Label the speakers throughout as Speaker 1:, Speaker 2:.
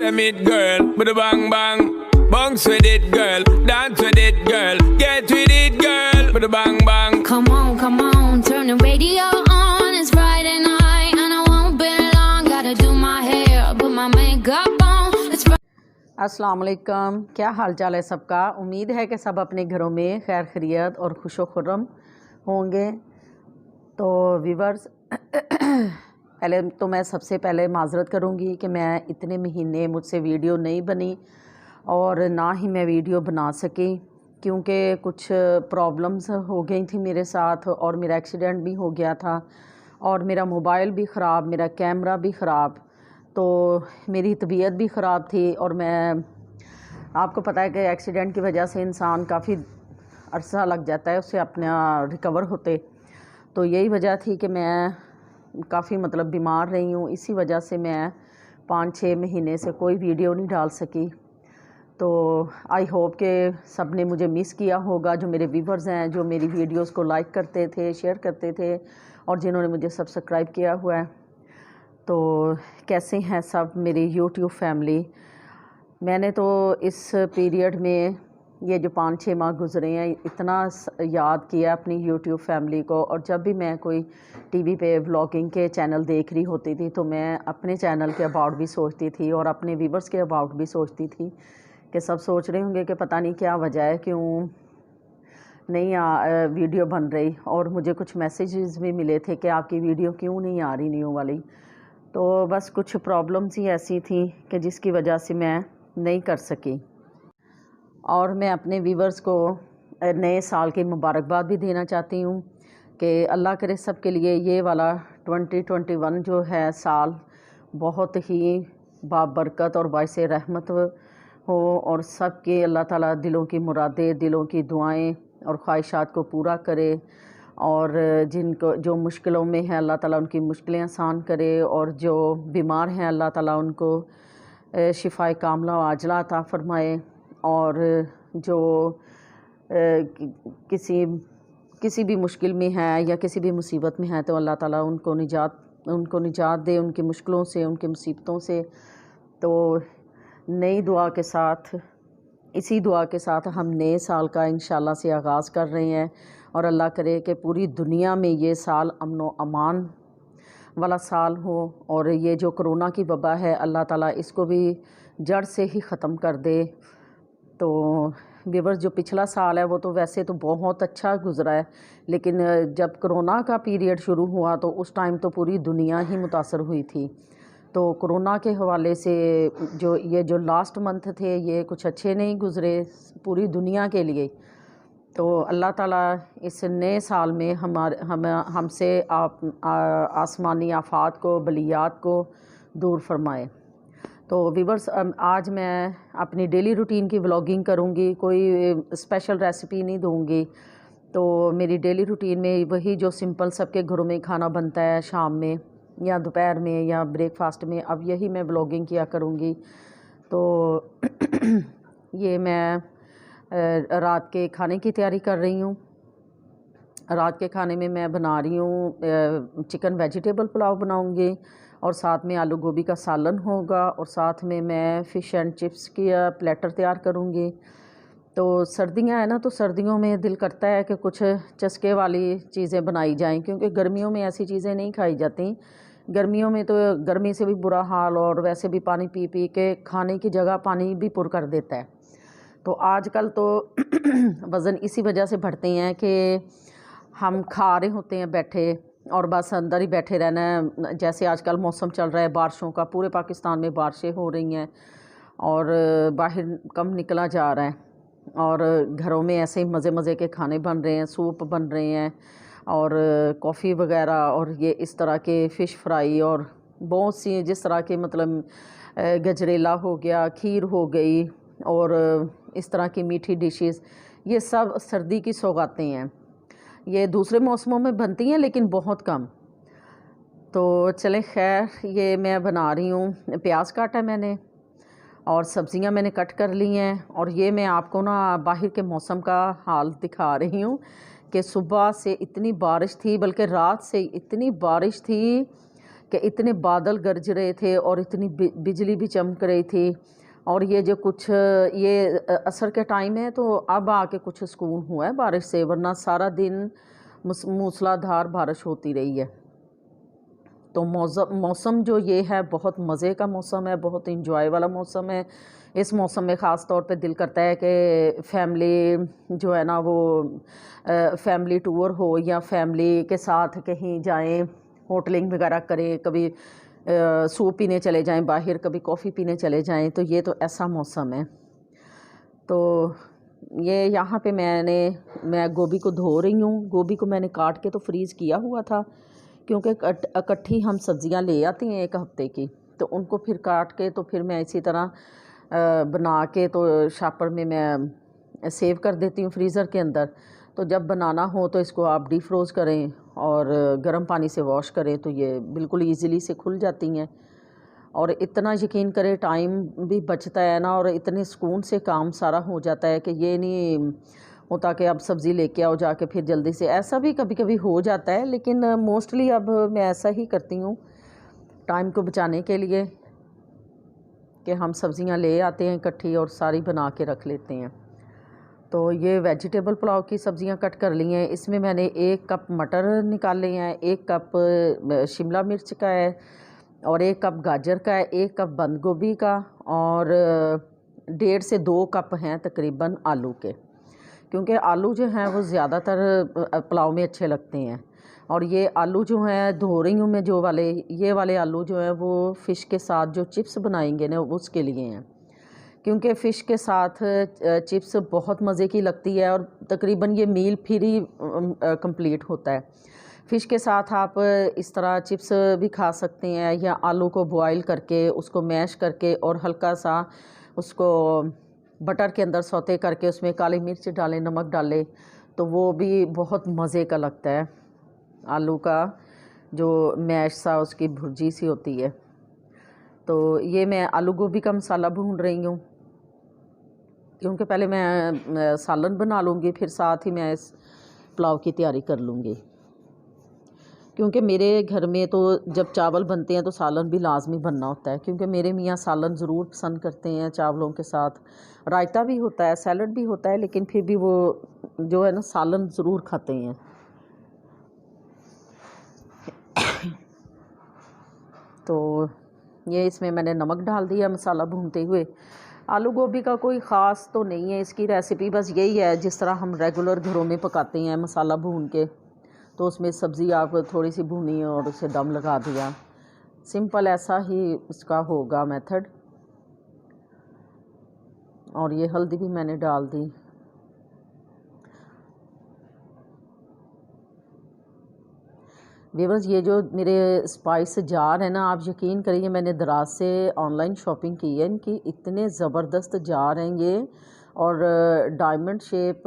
Speaker 1: Them it girl, with a bang bang. Bounce with it girl, dance with it girl, get with it girl, with a bang bang.
Speaker 2: Come on, turn the radio on. It's Friday night and I won't be long. Gotta do my hair, put my makeup on. It's
Speaker 3: अस्सलाम वालेकुम, क्या हाल चाल है सबका। उम्मीद है कि सब अपने घरों में खैर खैरियत और खुशो खुर्रम होंगे। तो व्यूवर्स पहले तो मैं सबसे पहले माज़रत करूँगी कि मैं इतने महीने मुझसे वीडियो नहीं बनी और ना ही मैं वीडियो बना सकी, क्योंकि कुछ प्रॉब्लम्स हो गई थी मेरे साथ और मेरा एक्सीडेंट भी हो गया था और मेरा मोबाइल भी ख़राब, मेरा कैमरा भी ख़राब, तो मेरी तबीयत भी ख़राब थी। और मैं, आपको पता है कि एक्सीडेंट की वजह से इंसान काफ़ी अरसा लग जाता है उससे अपना रिकवर होते। तो यही वजह थी कि मैं काफ़ी बीमार रही हूँ। इसी वजह से मैं 5-6 महीने से कोई वीडियो नहीं डाल सकी। तो आई होप कि सब ने मुझे मिस किया होगा, जो मेरे व्यूवर्स हैं, जो मेरी वीडियोस को लाइक करते थे, शेयर करते थे और जिन्होंने मुझे सब्सक्राइब किया हुआ है। तो कैसे हैं सब मेरी यूट्यूब फैमिली। मैंने तो इस पीरियड में ये जो 5-6 माह गुजरे हैं इतना याद किया अपनी यूट्यूब फैमिली को। और जब भी मैं कोई टीवी पे व्लॉगिंग के चैनल देख रही होती थी तो मैं अपने चैनल के अबाउट भी सोचती थी और अपने व्यूवर्स के अबाउट भी सोचती थी कि सब सोच रहे होंगे कि पता नहीं क्या वजह है, क्यों नहीं वीडियो बन रही। और मुझे कुछ मैसेजेस भी मिले थे कि आपकी वीडियो क्यों नहीं आ रही न्यू वाली। तो बस कुछ प्रॉब्लम्स ही ऐसी थी कि जिसकी वजह से मैं नहीं कर सकी। और मैं अपने व्यूवर्स को नए साल की मुबारकबाद भी देना चाहती हूँ कि अल्लाह करे सब के लिए ये वाला 2021 जो है साल बहुत ही बाबरकत और बाइस रहमत हो और सब के अल्लाह ताला दिलों की मुरादें, दिलों की दुआएं और ख्वाहिशात को पूरा करे। और जिनको जो मुश्किलों में है अल्लाह ताला उनकी मुश्किलें आसान करे और जो बीमार हैं अल्लाह ताला उनको शिफाए कामला व आजला अता फरमाए। और जो किसी भी मुश्किल में है या किसी भी मुसीबत में है तो अल्लाह ताला उनको निजात दे उनकी मुश्किलों से, उनकी मुसीबतों से। तो नई दुआ के साथ, इसी दुआ के साथ हम नए साल का इंशाल्लाह से आगाज़ कर रहे हैं और अल्लाह करे कि पूरी दुनिया में ये साल अमन व अमान वाला साल हो और ये जो कोरोना की वबा है अल्लाह ताला इसको भी जड़ से ही ख़त्म कर दे। तो व्यूवर्स, जो पिछला साल है वो तो वैसे तो बहुत अच्छा गुजरा है, लेकिन जब कोरोना का पीरियड शुरू हुआ तो उस टाइम तो पूरी दुनिया ही मुतासर हुई थी। तो कोरोना के हवाले से जो लास्ट मंथ थे ये कुछ अच्छे नहीं गुजरे पूरी दुनिया के लिए। तो अल्लाह ताला इस नए साल में हमसे आसमानी आफात को, बलियात को दूर फरमाए। तो व्यूवर्स, आज मैं अपनी डेली रूटीन की व्लॉगिंग करूँगी, कोई स्पेशल रेसिपी नहीं दूँगी। तो मेरी डेली रूटीन में वही जो सिंपल सबके घरों में खाना बनता है शाम में या दोपहर में या ब्रेकफास्ट में, अब यही मैं व्लॉगिंग किया करूँगी। तो ये मैं रात के खाने की तैयारी कर रही हूँ। रात के खाने में मैं बना रही हूँ चिकन वेजिटेबल पुलाव बनाऊँगी और साथ में आलू गोभी का सालन होगा और साथ में मैं फ़िश एंड चिप्स की प्लेटर तैयार करूँगी। तो सर्दियाँ हैं ना, तो सर्दियों में दिल करता है कि कुछ चस्के वाली चीज़ें बनाई जाएं, क्योंकि गर्मियों में ऐसी चीज़ें नहीं खाई जाती। गर्मियों में तो गर्मी से भी बुरा हाल और वैसे भी पानी पी पी के खाने की जगह पानी भी पुर कर देता है। तो आजकल तो वज़न इसी वजह से बढ़ते हैं कि हम खा रहे होते हैं बैठे और बस अंदर ही बैठे रहना है। जैसे आजकल मौसम चल रहा है बारिशों का, पूरे पाकिस्तान में बारिशें हो रही हैं और बाहर कम निकला जा रहा है और घरों में ऐसे ही मज़े मज़े के खाने बन रहे हैं, सूप बन रहे हैं और कॉफ़ी वगैरह और ये इस तरह के फ़िश फ्राई और बहुत सी जिस तरह के गजरेला हो गया, खीर हो गई और इस तरह की मीठी डिशेस, ये सब सर्दी की सौगातें हैं। ये दूसरे मौसमों में बनती हैं लेकिन बहुत कम। तो चलें, खैर ये मैं बना रही हूँ। प्याज काटा मैंने और सब्ज़ियाँ मैंने कट कर ली हैं और ये मैं आपको ना बाहर के मौसम का हाल दिखा रही हूँ कि सुबह से इतनी बारिश थी, बल्कि रात से इतनी बारिश थी कि इतने बादल गरज रहे थे और इतनी बिजली भी चमक रही थी। और ये जो कुछ ये असर के टाइम है तो अब आके कुछ सुकून हुआ है बारिश से, वरना सारा दिन मूसलाधार बारिश होती रही है। तो मौसम जो ये है बहुत मज़े का मौसम है, बहुत इंजॉय वाला मौसम है। इस मौसम में ख़ास तौर पे दिल करता है कि फैमिली जो है ना वो फैमिली टूर हो या फैमिली के साथ कहीं जाएं, होटलिंग वगैरह करें, कभी सूप पीने चले जाएं बाहर, कभी कॉफ़ी पीने चले जाएं। तो ये तो ऐसा मौसम है। तो ये यहाँ पे मैं गोभी को धो रही हूँ। गोभी को मैंने काट के तो फ्रीज़ किया हुआ था, क्योंकि इकट्ठी हम सब्ज़ियाँ ले आती हैं 1 हफ़्ते की, तो उनको फिर काट के तो फिर मैं इसी तरह बना के तो शॉपर में मैं सेव कर देती हूँ फ्रीज़र के अंदर। तो जब बनाना हो तो इसको आप डीफ्रोज़ करें और गर्म पानी से वॉश करें तो ये बिल्कुल ईज़िली से खुल जाती हैं। और इतना यकीन करें टाइम भी बचता है ना, और इतने सुकून से काम सारा हो जाता है कि ये नहीं होता कि अब सब्ज़ी लेके आओ जाके फिर जल्दी से। ऐसा भी कभी कभी हो जाता है, लेकिन मोस्टली अब मैं ऐसा ही करती हूँ टाइम को बचाने के लिए कि हम सब्ज़ियाँ ले आते हैं इकट्ठी और सारी बना के रख लेते हैं। तो ये वेजिटेबल पुलाव की सब्ज़ियाँ कट कर ली हैं। इसमें मैंने 1 कप मटर निकाले हैं, 1 कप शिमला मिर्च का है, और 1 कप गाजर का है, 1 कप बंद गोभी का, और 1.5 से 2 कप हैं तकरीबन आलू के, क्योंकि आलू जो हैं वो ज़्यादातर पुलाव में अच्छे लगते हैं। और ये आलू जो हैं धो रही हूँ मैं, ये वाले आलू जो हैं वो फ़िश के साथ जो चिप्स बनाएंगे ना उसके लिए हैं, क्योंकि फ़िश के साथ चिप्स बहुत मज़े की लगती है और तकरीबन ये मील फिर ही कंप्लीट होता है। फ़िश के साथ आप इस तरह चिप्स भी खा सकते हैं, या आलू को बॉयल करके उसको मैश करके और हल्का सा उसको बटर के अंदर सौते करके उसमें काली मिर्च डालें, नमक डालें, तो वो भी बहुत मज़े का लगता है। आलू का जो मैश सा उसकी भुर्जी सी होती है। तो ये मैं आलू गोभी का मसाला भून रही हूँ, क्योंकि पहले मैं सालन बना लूँगी, फिर साथ ही मैं इस पुलाव की तैयारी कर लूँगी। क्योंकि मेरे घर में तो जब चावल बनते हैं तो सालन भी लाजमी बनना होता है, क्योंकि मेरे मियाँ सालन ज़रूर पसंद करते हैं चावलों के साथ। रायता भी होता है, सैलड भी होता है, लेकिन फिर भी वो जो है ना सालन ज़रूर खाते हैं। तो ये इसमें मैंने नमक डाल दिया मसाला भूनते हुए। आलू गोभी का कोई ख़ास तो नहीं है इसकी रेसिपी, बस यही है जिस तरह हम रेगुलर घरों में पकाते हैं मसाला भून के, तो उसमें सब्ज़ी आप थोड़ी सी भूनी और उसे दम लगा दिया। सिंपल ऐसा ही इसका होगा मेथड। और ये हल्दी भी मैंने डाल दी। व्यूअर्स, ये जो मेरे स्पाइस जार है ना, आप यकीन करिए मैंने दराज से ऑनलाइन शॉपिंग की है। इनकी इतने ज़बरदस्त जार हैं ये, और डायमंड शेप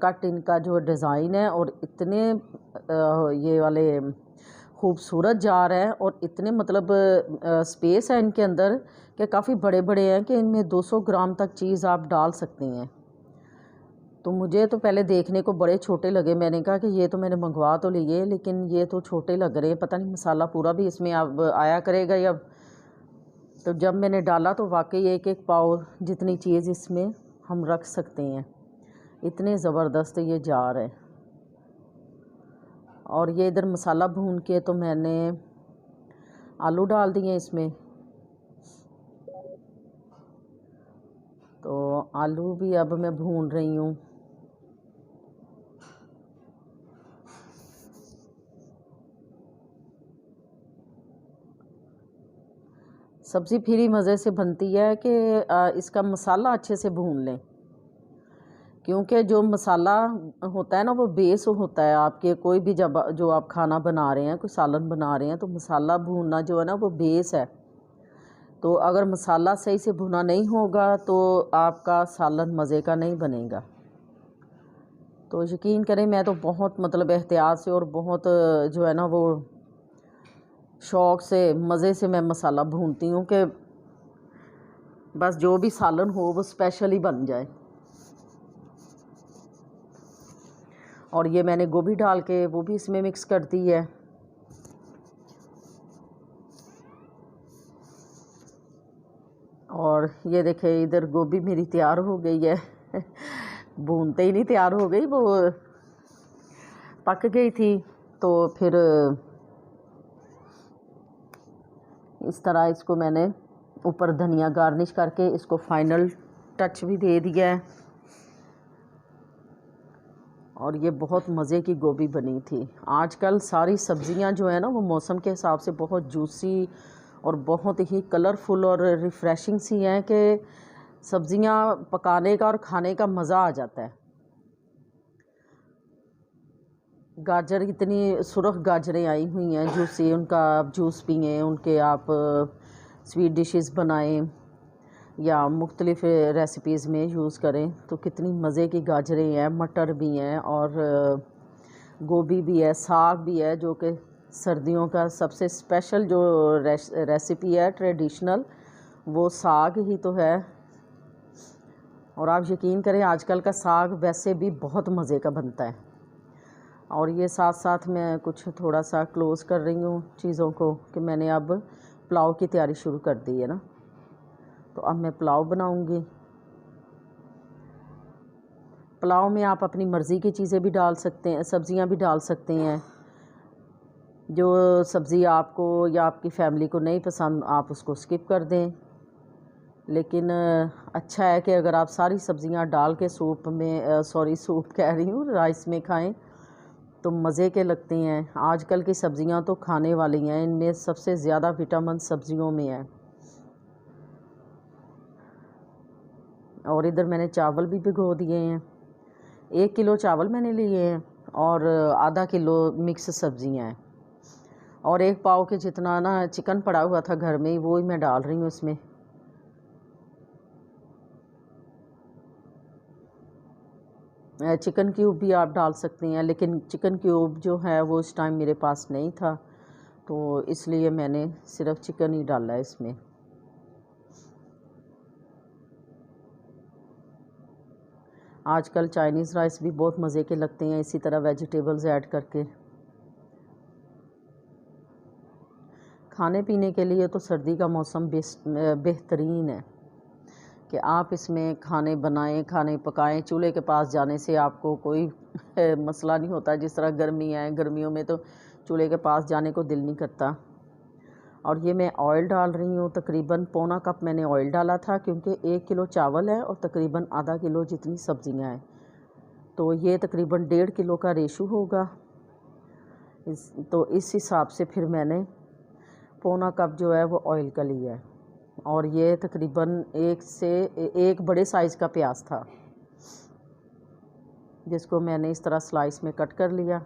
Speaker 3: कट इनका जो डिज़ाइन है, और इतने ये वाले खूबसूरत जार है, और इतने मतलब स्पेस है इनके अंदर कि काफ़ी बड़े बड़े हैं कि इनमें 200 ग्राम तक चीज़ आप डाल सकती हैं। तो मुझे तो पहले देखने को बड़े छोटे लगे, मैंने कहा कि ये तो मैंने मंगवा तो लिए, लेकिन ये तो छोटे लग रहे हैं, पता नहीं मसाला पूरा भी इसमें अब आया करेगा या। तो जब मैंने डाला तो वाकई 1-1 पाव जितनी चीज़ इसमें हम रख सकते हैं। इतने ज़बरदस्त ये जार है। और ये इधर मसाला भून के तो मैंने आलू डाल दिए इसमें। तो आलू भी अब मैं भून रही हूँ। सब्ज़ी फिर ही मज़े से बनती है कि इसका मसाला अच्छे से भून लें, क्योंकि जो मसाला होता है ना वो बेस होता है आपके, कोई भी जब जो आप खाना बना रहे हैं, कोई सालन बना रहे हैं, तो मसाला भूनना जो है ना वो बेस है। तो अगर मसाला सही से भुना नहीं होगा तो आपका सालन मज़े का नहीं बनेगा। तो यकीन करें मैं तो बहुत मतलब एहतियात से और बहुत जो है ना वो शौक़ से मज़े से मैं मसाला भूनती हूँ कि बस जो भी सालन हो वो स्पेशल ही बन जाए। और ये मैंने गोभी डाल के वो भी इसमें मिक्स कर दी है। और ये देखे इधर गोभी मेरी तैयार हो गई है भूनते ही नहीं तैयार हो गई, वो पक गई थी। तो फिर इस तरह इसको मैंने ऊपर धनिया गार्निश करके इसको फाइनल टच भी दे दिया है। और ये बहुत मज़े की गोभी बनी थी। आजकल सारी सब्ज़ियां जो है ना वो मौसम के हिसाब से बहुत जूसी और बहुत ही कलरफुल और रिफ़्रेशिंग सी हैं कि सब्ज़ियां पकाने का और खाने का मज़ा आ जाता है। गाजर इतनी सुरख गाजरें आई हुई हैं जूसी, उनका आप जूस पिएँ, उनके आप स्वीट डिशेस बनाएं या मुख्तलिफ़ रेसिपीज़ में यूज़ करें। तो कितनी मज़े की गाजरें हैं, मटर भी हैं और गोभी भी है, साग भी है, जो कि सर्दियों का सबसे स्पेशल जो रेसिपी है ट्रेडिशनल, वो साग ही तो है। और आप यकीन करें आजकल का साग वैसे भी बहुत मज़े का बनता है। और ये साथ साथ मैं कुछ थोड़ा सा क्लोज़ कर रही हूँ चीज़ों को कि मैंने अब पुलाव की तैयारी शुरू कर दी है ना। तो अब मैं पुलाव बनाऊँगी। पुलाव में आप अपनी मर्ज़ी की चीज़ें भी डाल सकते हैं, सब्ज़ियाँ भी डाल सकते हैं। जो सब्ज़ी आपको या आपकी फैमिली को नहीं पसंद आप उसको स्किप कर दें। लेकिन अच्छा है कि अगर आप सारी सब्ज़ियाँ डाल के सूप में सूप कह रही हूँ, राइस में खाएं तो मज़े के लगते हैं। आजकल की सब्ज़ियाँ तो खाने वाली हैं, इनमें सबसे ज़्यादा विटामिन सब्ज़ियों में है। और इधर मैंने चावल भी भिगो दिए हैं। 1 किलो चावल मैंने लिए हैं और आधा किलो मिक्स सब्ज़ियाँ हैं। और 1 पाव के जितना ना चिकन पड़ा हुआ था घर में, वो ही मैं डाल रही हूँ इसमें। चिकन क्यूब भी आप डाल सकते हैं, लेकिन चिकन क्यूब जो है वो इस टाइम मेरे पास नहीं था, तो इसलिए मैंने सिर्फ चिकन ही डाला है इसमें। आजकल चाइनीज़ राइस भी बहुत मज़े के लगते हैं इसी तरह वेजिटेबल्स ऐड करके। खाने पीने के लिए तो सर्दी का मौसम बेहतरीन है कि आप इसमें खाने बनाएं, खाने पकाएं। चूल्हे के पास जाने से आपको कोई मसला नहीं होता। जिस तरह गर्मी है, गर्मियों में तो चूल्हे के पास जाने को दिल नहीं करता। और ये मैं ऑयल डाल रही हूँ, तकरीबन पौना कप मैंने ऑयल डाला था, क्योंकि 1 किलो चावल है और तकरीबन आधा किलो जितनी सब्ज़ियाँ हैं, तो ये तकरीबन 1.5 किलो का रेशो होगा। तो इस हिसाब से फिर मैंने पौना कप जो है वो ऑयल का लिया है। और ये तकरीबन 1 बड़े साइज़ का प्याज था, जिसको मैंने इस तरह स्लाइस में कट कर लिया।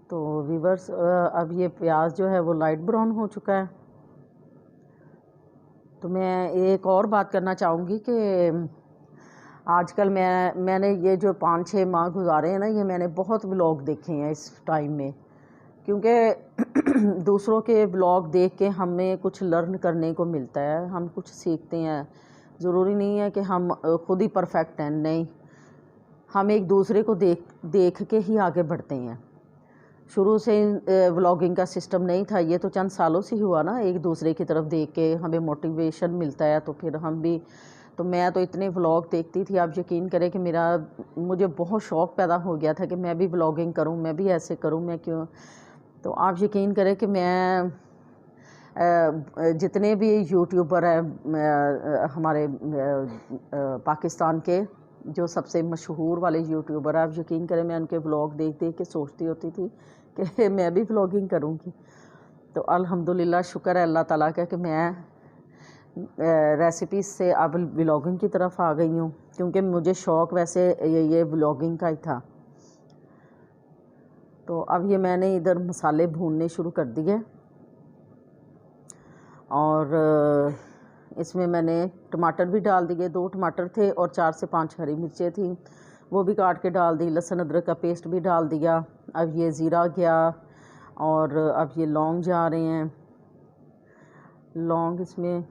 Speaker 3: तो व्यूअर्स, अब ये प्याज जो है वो लाइट ब्राउन हो चुका है। तो मैं एक और बात करना चाहूँगी कि आजकल मैंने ये जो 5-6 माह गुजारे हैं ना, ये मैंने बहुत व्लॉग देखे हैं इस टाइम में, क्योंकि दूसरों के व्लॉग देख के हमें कुछ लर्न करने को मिलता है, हम कुछ सीखते हैं। ज़रूरी नहीं है कि हम खुद ही परफेक्ट हैं, नहीं, हम एक दूसरे को देख के ही आगे बढ़ते हैं। शुरू से व्लॉगिंग का सिस्टम नहीं था, ये तो चंद सालों से हुआ ना, एक दूसरे की तरफ देख के हमें मोटिवेशन मिलता है, तो फिर हम भी। तो मैं तो इतने व्लॉग देखती थी, आप यकीन करें कि मुझे बहुत शौक़ पैदा हो गया था कि मैं भी व्लॉगिंग करूं, मैं भी ऐसे करूं, मैं क्यों। तो आप यकीन करें कि मैं जितने भी यूट्यूबर हैं हमारे पाकिस्तान के, जो सबसे मशहूर वाले यूट्यूबर, आप यकीन करें मैं उनके व्लॉग देख देख के सोचती होती थी कि मैं भी व्लॉगिंग करूँगी। तो अल्हम्दुलिल्लाह, शुक्र है अल्लाह ताला का कि मैं रेसिपीज़ से अब व्लॉगिंग की तरफ आ गई हूँ, क्योंकि मुझे शौक़ वैसे ये व्लॉगिंग का ही था। तो अब ये मैंने इधर मसाले भूनने शुरू कर दिए और इसमें मैंने टमाटर भी डाल दिए। 2 टमाटर थे और 4 से 5 हरी मिर्चें थी, वो भी काट के डाल दी। लहसुन अदरक का पेस्ट भी डाल दिया। अब ये ज़ीरा गया और अब ये लौंग जा रहे हैं, लौंग इसमें,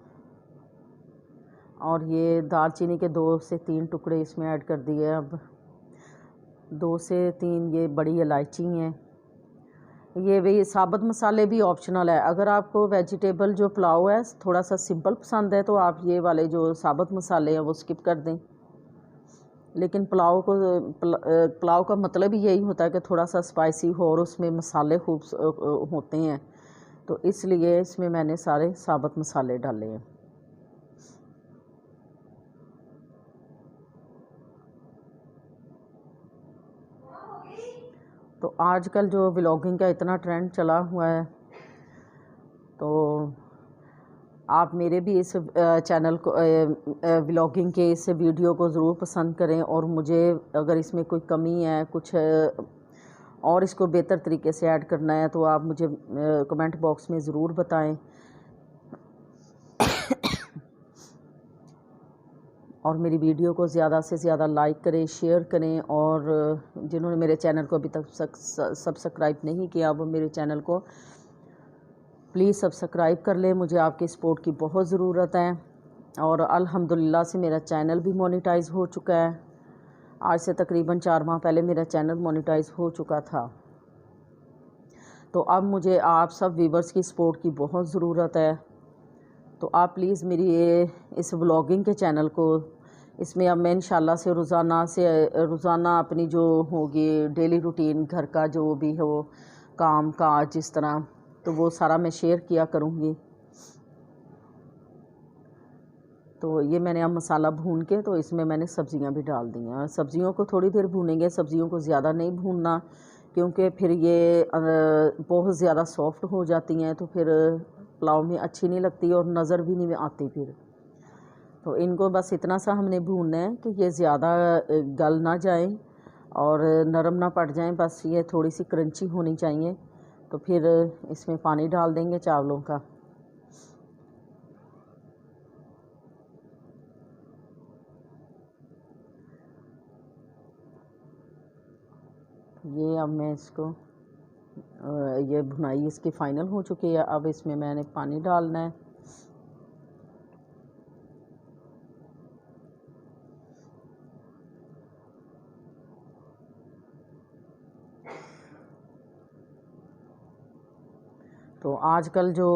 Speaker 3: और ये दालचीनी के 2 से 3 टुकड़े इसमें ऐड कर दिए। अब 2 से 3 ये बड़ी इलायची हैं। ये भी साबुत मसाले भी ऑप्शनल है। अगर आपको वेजिटेबल जो पुलाव है थोड़ा सा सिंपल पसंद है तो आप ये वाले जो साबुत मसाले हैं वो स्किप कर दें। लेकिन पुलाव का मतलब ही यही होता है कि थोड़ा सा स्पाइसी हो और उसमें मसाले खूब होते हैं, तो इसलिए इसमें मैंने सारे साबुत मसाले डाले हैं। तो आजकल जो व्लॉगिंग का इतना ट्रेंड चला हुआ है, तो आप मेरे भी इस चैनल को व्लॉगिंग के इस वीडियो को ज़रूर पसंद करें, और मुझे अगर इसमें कोई कमी है कुछ और इसको बेहतर तरीके से ऐड करना है तो आप मुझे कमेंट बॉक्स में ज़रूर बताएं। और मेरी वीडियो को ज़्यादा से ज़्यादा लाइक करें, शेयर करें, और जिन्होंने मेरे चैनल को अभी तक सब्सक्राइब नहीं किया वो मेरे चैनल को प्लीज़ सब्सक्राइब कर लें। मुझे आपकी सपोर्ट की बहुत ज़रूरत है। और अल्हम्दुलिल्लाह से मेरा चैनल भी मोनेटाइज़ हो चुका है। आज से तकरीबन 4 माह पहले मेरा चैनल मोनेटाइज़ हो चुका था। तो अब मुझे आप सब व्यूवर्स की सपोर्ट की बहुत ज़रूरत है। तो आप प्लीज़ मेरी इस व्लॉगिंग के चैनल को, इसमें अब मैं इंशाल्लाह से रोज़ाना अपनी जो होगी डेली रूटीन घर का जो भी हो काम काज जिस तरह, तो वो सारा मैं शेयर किया करूँगी। तो ये मैंने अब मसाला भून के तो इसमें मैंने सब्ज़ियाँ भी डाल दी हैं। और सब्ज़ियों को थोड़ी देर भूनेंगे, सब्ज़ियों को ज़्यादा नहीं भूनना क्योंकि फिर ये बहुत ज़्यादा सॉफ्ट हो जाती हैं, तो फिर पुलाव में अच्छी नहीं लगती और नज़र भी नहीं आती फिर। तो इनको बस इतना सा हमने भूनना है कि ये ज़्यादा गल ना जाए और नरम ना पड़ जाएं, बस ये थोड़ी सी क्रंची होनी चाहिए। तो फिर इसमें पानी डाल देंगे चावलों का। ये अब मैं इसको ये भुनाई इसकी फ़ाइनल हो चुकी है। अब इसमें मैंने पानी डालना है। तो आजकल जो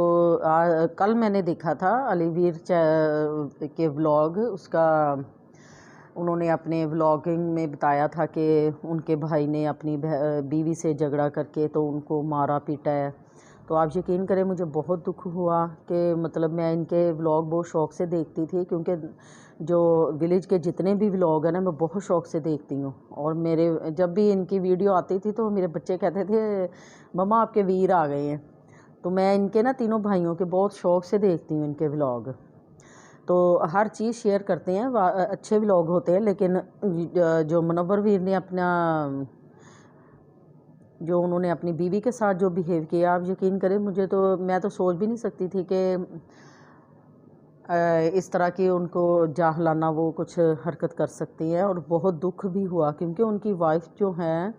Speaker 3: कल मैंने देखा था अलीवीर के व्लॉग, उसका उन्होंने अपने व्लॉगिंग में बताया था कि उनके भाई ने अपनी बीवी से झगड़ा करके तो उनको मारा पीटा है। तो आप यकीन करें मुझे बहुत दुख हुआ कि मतलब मैं इनके व्लॉग बहुत शौक़ से देखती थी, क्योंकि जो विलेज के जितने भी व्लॉग हैं ना मैं बहुत शौक़ से देखती हूँ। और मेरे जब भी इनकी वीडियो आती थी तो मेरे बच्चे कहते थे मम्मा आपके वीर आ गए हैं। तो मैं इनके ना तीनों भाइयों के बहुत शौक़ से देखती हूँ इनके व्लॉग। तो हर चीज़ शेयर करते हैं, अच्छे व्लॉग होते हैं। लेकिन जो मुनव्वर वीर ने जो उन्होंने अपनी बीवी के साथ जो बिहेव किया, आप यकीन करें मुझे तो मैं तो सोच भी नहीं सकती थी कि इस तरह की उनको जाहलाना वो कुछ हरकत कर सकती हैं। और बहुत दुख भी हुआ क्योंकि उनकी वाइफ जो हैं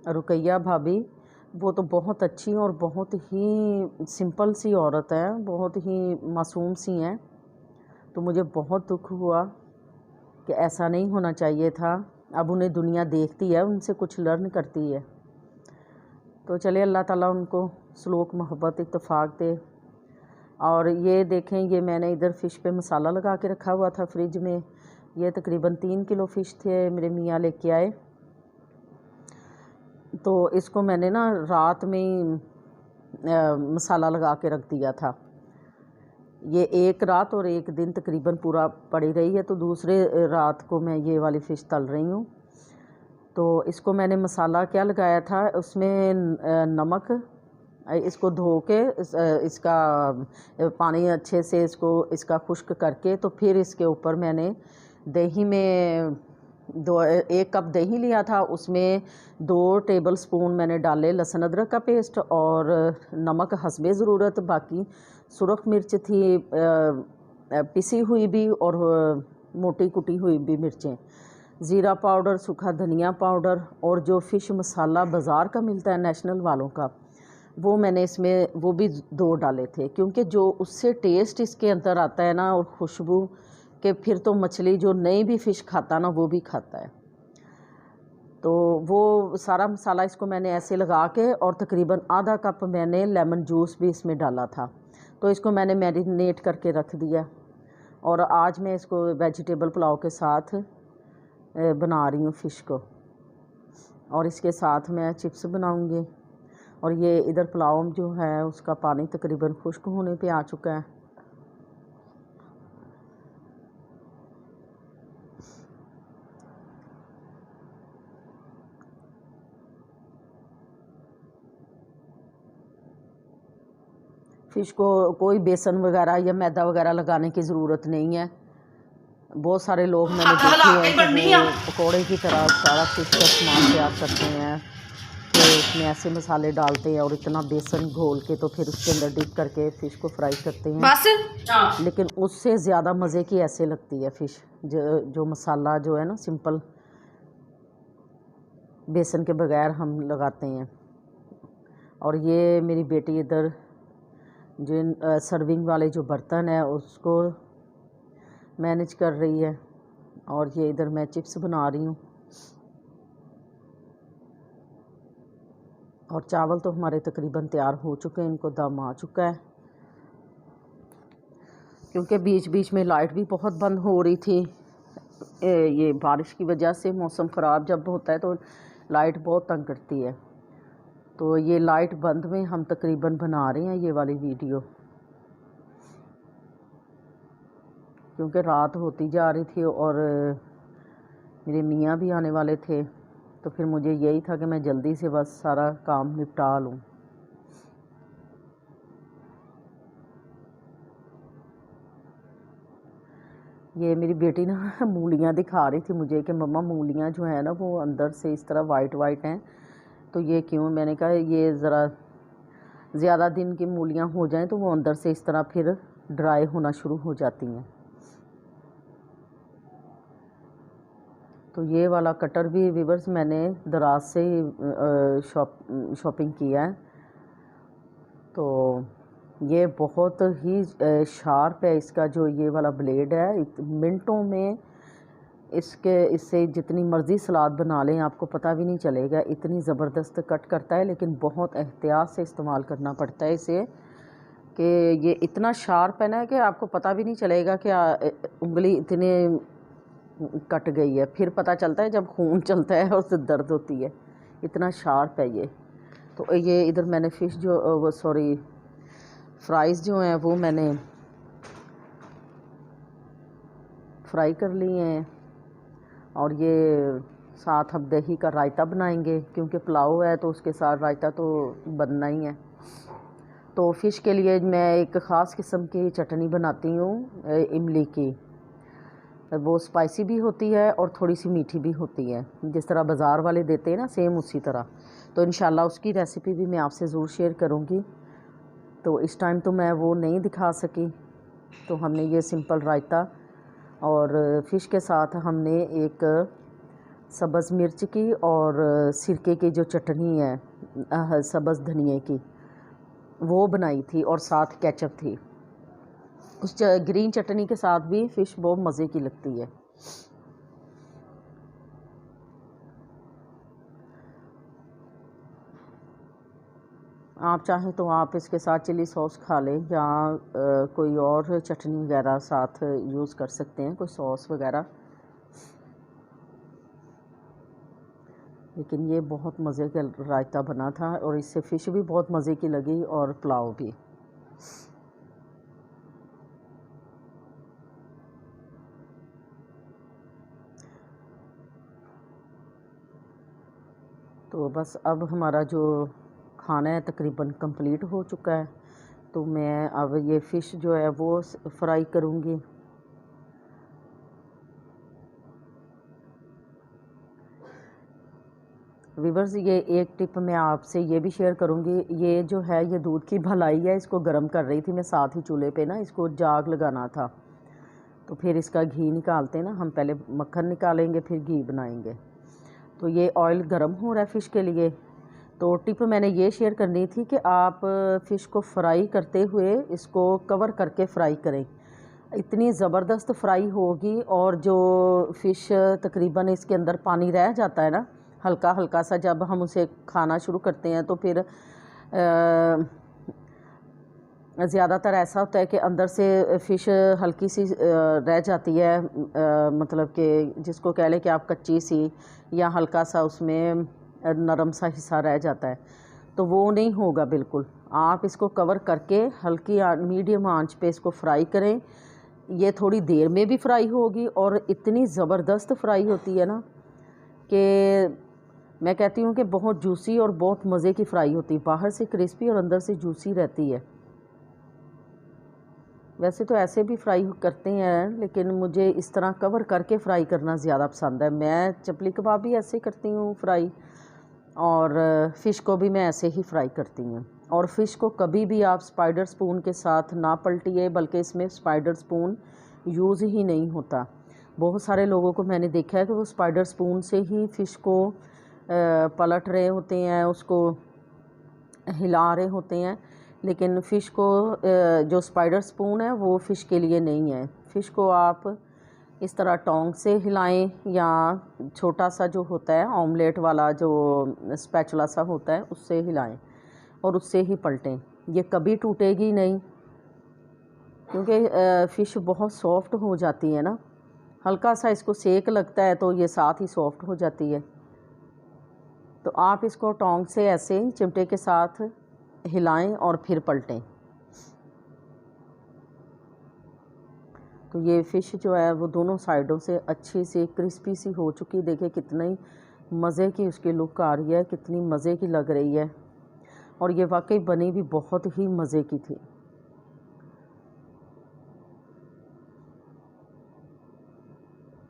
Speaker 3: रुकैया भाभी, वो तो बहुत अच्छी और बहुत ही सिंपल सी औरत है, बहुत ही मासूम सी हैं। तो मुझे बहुत दुख हुआ कि ऐसा नहीं होना चाहिए था। अब उन्हें दुनिया देखती है, उनसे कुछ लर्न करती है। तो चले अल्लाह ताला उनको सलूक मोहब्बत इत्तेफाक दे। और ये देखें, ये मैंने इधर फ़िश पे मसाला लगा के रखा हुआ था फ्रिज में। ये तकरीबन 3 किलो फ़िश थे, मेरे मियाँ लेके आए। तो इसको मैंने ना रात में ही मसाला लगा के रख दिया था। ये एक रात और एक दिन तकरीबन पूरा पड़ी रही है। तो दूसरे रात को मैं ये वाली फ़िश तल रही हूँ। तो इसको मैंने मसाला क्या लगाया था, उसमें नमक, इसको धो के इसका पानी अच्छे से इसका खुश्क करके, तो फिर इसके ऊपर मैंने दही में 1 कप दही लिया था, उसमें 2 टेबल स्पून मैंने डाले लहसुन अदरक का पेस्ट और नमक हस्बे ज़रूरत। बाकी सुरख मिर्च थी पिसी हुई भी और मोटी कुटी हुई भी मिर्चें, ज़ीरा पाउडर, सूखा धनिया पाउडर, और जो फ़िश मसाला बाज़ार का मिलता है नेशनल वालों का, वो मैंने इसमें वो भी 2 डाले थे। क्योंकि जो उससे टेस्ट इसके अंदर आता है ना और खुशबू, कि फिर तो मछली जो नई भी फ़िश खाता ना वो भी खाता है। तो वो सारा मसाला इसको मैंने ऐसे लगा के और तकरीबन आधा कप मैंने लेमन जूस भी इसमें डाला था। तो इसको मैंने मैरिनेट करके रख दिया और आज मैं इसको वेजिटेबल पुलाव के साथ बना रही हूँ फ़िश को, और इसके साथ मैं चिप्स बनाऊँगी। और ये इधर पुलाव जो है उसका पानी तकरीबन खुश्क होने पे आ चुका है। फ़िश को कोई बेसन वगैरह या मैदा वगैरह लगाने की ज़रूरत नहीं है। बहुत सारे लोग मैंने देखे हैं कि वो पकौड़े की तरह सारा फ़िश का सामान तैयार करते हैं, तो उसमें ऐसे मसाले डालते हैं और इतना बेसन घोल के तो फिर उसके अंदर डिप करके फ़िश को फ्राई करते हैं बस। लेकिन उससे ज़्यादा मज़े की ऐसे लगती है फ़िश, जो मसाला जो है ना सिंपल बेसन के बगैर हम लगाते हैं। और ये मेरी बेटी इधर जो सर्विंग वाले जो बर्तन है उसको मैनेज कर रही है, और ये इधर मैं चिप्स बना रही हूँ। और चावल तो हमारे तकरीबन तैयार हो चुके हैं, इनको दम आ चुका है। क्योंकि बीच बीच में लाइट भी बहुत बंद हो रही थी, ये बारिश की वजह से मौसम ख़राब जब होता है तो लाइट बहुत तंग करती है। तो ये लाइट बंद में हम तकरीबन बना रहे हैं ये वाली वीडियो, क्योंकि रात होती जा रही थी और मेरे मियाँ भी आने वाले थे, तो फिर मुझे यही था कि मैं जल्दी से बस सारा काम निपटा लूँ। ये मेरी बेटी ना मूलियाँ दिखा रही थी मुझे कि मम्मा मूलियाँ जो है ना वो अंदर से इस तरह वाइट वाइट हैं, तो ये क्यों? मैंने कहा ये ज़रा ज़्यादा दिन की मूलियाँ हो जाएं तो वो अंदर से इस तरह फिर ड्राई होना शुरू हो जाती हैं। तो ये वाला कटर भी व्यूअर्स मैंने दराज से शॉपिंग किया है, तो ये बहुत ही शार्प है। इसका जो ये वाला ब्लेड है मिनटों में इससे जितनी मर्ज़ी सलाद बना लें आपको पता भी नहीं चलेगा, इतनी ज़बरदस्त कट करता है। लेकिन बहुत एहतियात से इस्तेमाल करना पड़ता है इसे, कि ये इतना शार्प है ना कि आपको पता भी नहीं चलेगा कि उंगली इतने कट गई है, फिर पता चलता है जब खून चलता है और उससे दर्द होती है, इतना शार्प है ये। तो ये इधर मैंने फ़िश जो वो सॉरी फ्राइज़ जो हैं वो मैंने फ्राई कर लिए हैं, और ये साथ अब दही का रायता बनाएंगे, क्योंकि पुलाव है तो उसके साथ रायता तो बनना ही है। तो फ़िश के लिए मैं एक ख़ास किस्म की चटनी बनाती हूँ इमली की, वो स्पाइसी भी होती है और थोड़ी सी मीठी भी होती है, जिस तरह बाज़ार वाले देते हैं ना सेम उसी तरह। तो इंशाल्लाह उसकी रेसिपी भी मैं आपसे ज़रूर शेयर करूँगी। तो इस टाइम तो मैं वो नहीं दिखा सकी, तो हमने ये सिंपल रायता और फ़िश के साथ हमने एक सब्ज़ मिर्च की और सिरके की जो चटनी है सब्ज़ धनिए की वो बनाई थी, और साथ केचप थी। उस ग्रीन चटनी के साथ भी फ़िश बहुत मज़े की लगती है। आप चाहें तो आप इसके साथ चिली सॉस खा लें, या कोई और चटनी वगैरह साथ यूज़ कर सकते हैं, कोई सॉस वगैरह। लेकिन ये बहुत मज़े का रायता बना था, और इससे फ़िश भी बहुत मज़े की लगी और पुलाव भी। तो बस अब हमारा जो खाना है तकरीबन कंप्लीट हो चुका है, तो मैं अब ये फ़िश जो है वो फ्राई करूँगी। व्यूअर्स ये एक टिप मैं आपसे ये भी शेयर करूँगी, ये जो है ये दूध की भलाई है, इसको गर्म कर रही थी मैं साथ ही चूल्हे पे ना, इसको जाग लगाना था। तो फिर इसका घी निकालते हैं ना हम, पहले मक्खन निकालेंगे फिर घी बनाएंगे। तो ये ऑयल गर्म हो रहा है फ़िश के लिए। तो टिप मैंने ये शेयर करनी थी कि आप फ़िश को फ्राई करते हुए इसको कवर करके फ्राई करें, इतनी ज़बरदस्त फ्राई होगी। और जो फ़िश तकरीबन इसके अंदर पानी रह जाता है ना, हल्का हल्का सा जब हम उसे खाना शुरू करते हैं तो फिर ज़्यादातर ऐसा होता है कि अंदर से फ़िश हल्की सी रह जाती है, मतलब कि जिसको कह लें कि आप कच्ची सी या हल्का सा उसमें नरम सा हिस्सा रह जाता है, तो वो नहीं होगा बिल्कुल। आप इसको कवर करके हल्की मीडियम आंच पे इसको फ्राई करें। ये थोड़ी देर में भी फ्राई होगी और इतनी ज़बरदस्त फ्राई होती है ना कि मैं कहती हूँ कि बहुत जूसी और बहुत मज़े की फ्राई होती है, बाहर से क्रिस्पी और अंदर से जूसी रहती है। वैसे तो ऐसे भी फ्राई करते हैं, लेकिन मुझे इस तरह कवर करके फ्राई करना ज़्यादा पसंद है। मैं चपली कबाब भी ऐसे करती हूँ फ्राई, और फ़िश को भी मैं ऐसे ही फ्राई करती हूँ। और फ़िश को कभी भी आप स्पाइडर स्पून के साथ ना पलटिए, बल्कि इसमें स्पाइडर स्पून यूज़ ही नहीं होता। बहुत सारे लोगों को मैंने देखा है कि वो स्पाइडर स्पून से ही फ़िश को पलट रहे होते हैं, उसको हिला रहे होते हैं, लेकिन फ़िश को जो स्पाइडर स्पून है वो फ़िश के लिए नहीं है। फ़िश को आप इस तरह टोंग से हिलाएं, या छोटा सा जो होता है ऑमलेट वाला जो स्पैचुला सा होता है उससे हिलाएं और उससे ही पलटें। ये कभी टूटेगी नहीं, क्योंकि फ़िश बहुत सॉफ्ट हो जाती है ना। हल्का सा इसको सेक लगता है तो ये साथ ही सॉफ्ट हो जाती है। तो आप इसको टोंग से ऐसे चिमटे के साथ हिलाएं और फिर पलटें। तो ये फ़िश जो है वो दोनों साइडों से अच्छी सी क्रिस्पी सी हो चुकी। देखिए कितनी मज़े की उसकी लुक आ रही है, कितनी मज़े की लग रही है, और ये वाकई बनी भी बहुत ही मज़े की थी।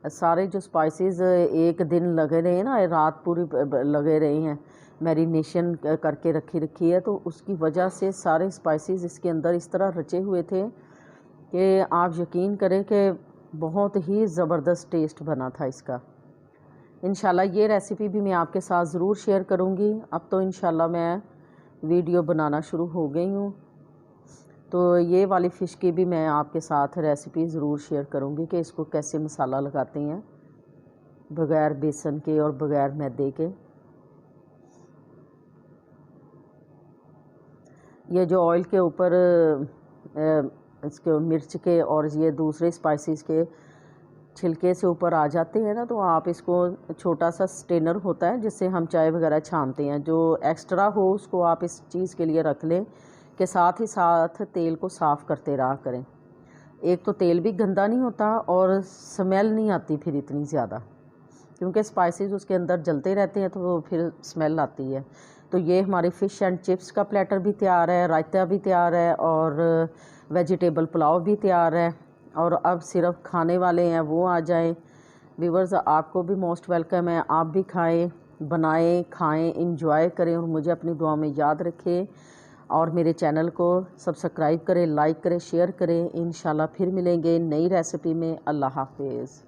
Speaker 3: सारे जो स्पाइसेस एक दिन लगे रहे हैं ना, रात पूरी लगे रहे हैं, मैरिनेशन करके रखी है, तो उसकी वजह से सारे स्पाइसेस इसके अंदर इस तरह रचे हुए थे कि आप यकीन करें कि बहुत ही ज़बरदस्त टेस्ट बना था इसका। इंशाल्लाह ये रेसिपी भी मैं आपके साथ ज़रूर शेयर करूँगी। अब तो इंशाल्लाह मैं वीडियो बनाना शुरू हो गई हूँ, तो ये वाली फ़िश की भी मैं आपके साथ रेसिपी ज़रूर शेयर करूँगी कि इसको कैसे मसाला लगाते हैं बग़ैर बेसन के और बग़ैर मैदे के। ये जो ऑयल के ऊपर इसके मिर्च के और ये दूसरे स्पाइसेस के छिलके से ऊपर आ जाते हैं ना, तो आप इसको छोटा सा स्टेनर होता है जिससे हम चाय वगैरह छानते हैं, जो एक्स्ट्रा हो उसको आप इस चीज़ के लिए रख लें कि साथ ही साथ तेल को साफ़ करते रहा करें। एक तो तेल भी गंदा नहीं होता और स्मेल नहीं आती फिर इतनी ज़्यादा, क्योंकि स्पाइसेस उसके अंदर जलते रहते हैं तो फिर स्मेल आती है। तो ये हमारी फ़िश एंड चिप्स का प्लेटर भी तैयार है, रायता भी तैयार है, और वेजिटेबल पुलाव भी तैयार है, और अब सिर्फ खाने वाले हैं वो आ जाएं। व्यूअर्स, आपको भी मोस्ट वेलकम है, आप भी खाएं, बनाएं, खाएं, इंजॉय करें और मुझे अपनी दुआ में याद रखें, और मेरे चैनल को सब्सक्राइब करें, लाइक करें, शेयर करें। इंशाल्लाह फिर मिलेंगे नई रेसिपी में। अल्लाह हाफिज़।